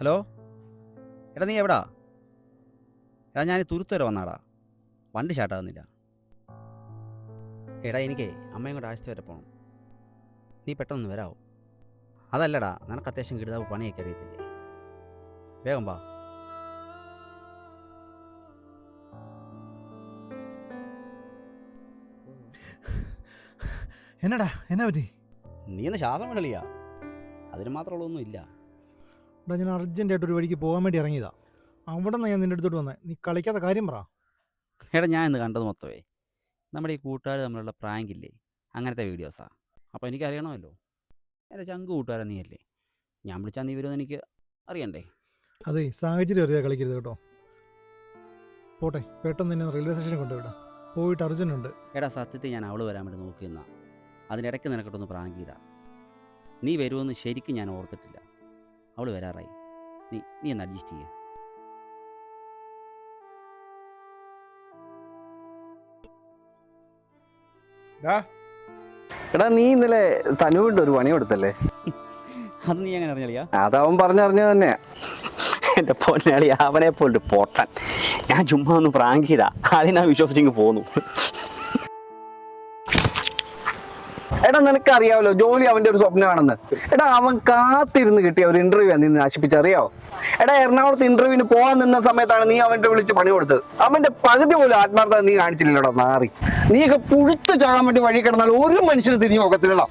Hello, എടാ നീ എവിടാ? എടാ ഞാൻ തുരുത്ത് വരെ വന്നാടാ, വണ്ടി സ്റ്റാർട്ടാകുന്നില്ല. എടാ എനിക്കേ അമ്മയും കൂടെ ആഴ്ച വരെ പോകണം. നീ പെട്ടെന്ന് വരാവോ? അതല്ലടാ, നിനക്ക് അത്യാവശ്യം കിടുതാവ് പണിയൊക്കെ അറിയത്തില്ലേ? വേഗം വാ. എന്നടാ എന്നാ പറ്റി? നീ ഒന്ന് ശ്വാസം വിടലിയാ, അതിന് മാത്രമുള്ളതൊന്നും ഇല്ല. എടാ ഞാൻ അർജൻറ്റായിട്ട് ഒരു വഴിക്ക് പോകാൻ വേണ്ടി ഇറങ്ങിയതാ. അവിടെ നിന്ന് ഞാൻ നിൻ്റെ അടുത്തോട്ട് വന്നേ. നീ കളിക്കാത്ത കാര്യം പറ. എടാ ഞാൻ ഇന്ന് കണ്ടത് മൊത്തമേ നമ്മുടെ ഈ കൂട്ടുകാർ തമ്മിലുള്ള പ്രാങ്കില്ലേ, അങ്ങനത്തെ വീഡിയോസാ. അപ്പോൾ എനിക്കറിയണമല്ലോ, എൻ്റെ ചങ്ക് കൂട്ടുകാരൻ നീയല്ലേ, ഞാൻ വിളിച്ചാൽ നീ വരുമെന്ന് എനിക്ക് അറിയണ്ടേ. അതെ, സാഹചര്യം അറിയാതെ കളിക്കരുത് കേട്ടോ. പോട്ടെ, പെട്ടെന്ന് തന്നെ റെയിൽവേ സ്റ്റേഷനിൽ കൊണ്ടുവിടാം. പോയിട്ട് അർജന്റ് ഉണ്ട്. എടാ സത്യത്തിൽ ഞാൻ അവൾ വരാൻ വേണ്ടി നോക്കിയെന്നാ, അതിനിടയ്ക്ക് നിനക്കിട്ടൊന്ന് പ്രാങ്ക് ചെയ്താ. നീ വരുമെന്ന് ശരിക്കും ഞാൻ ഓർത്തിട്ടില്ല. അവൾ വരാറായി, നീ ഒന്ന് അഡ്ജസ്റ്റ് ചെയ്യുക. എടാ നീ ഇന്നലെ സനുവിന്റെ ഒരു പണി കൊടുത്തല്ലേ? അത് നീ എങ്ങനെ അറിഞ്ഞാലിയാ? അതവൻ പറഞ്ഞറിഞ്ഞ തന്നെ. എന്റെ പൊന്നാളി അവനെ പോയിട്ട് പോട്ടാൻ. ഞാൻ ചുമ്മാ ഒന്ന് പ്രാങ്ക് ചെയ്താ, അതിനാ വിശ്വസിച്ചിങ്ങ് പോന്നു. എടാ നിനക്കറിയാവല്ലോ ജോലി അവന്റെ ഒരു സ്വപ്നമാണെന്ന്. എടാ അവൻ കാത്തിരുന്ന് കിട്ടിയ ഒരു ഇന്റർവ്യൂ നീ നശിപ്പിച്ചറിയാവോ? എടാ എറണാകുളത്ത് ഇന്റർവ്യൂവിന് പോകാൻ നിന്ന സമയത്താണ് നീ അവന്റെ വിളിച്ച് പണി കൊടുത്തത്. അവന്റെ പകുതി പോലും ആത്മാർത്ഥത നീ കാണിച്ചില്ലല്ലോടാ നാറി. നീയൊക്കെ പുഴുത്ത് ചാകാൻ വേണ്ടി വഴി കിടന്നാൽ ഒരു മനുഷ്യന് തിരിഞ്ഞു നോക്കത്തില്ലടാ.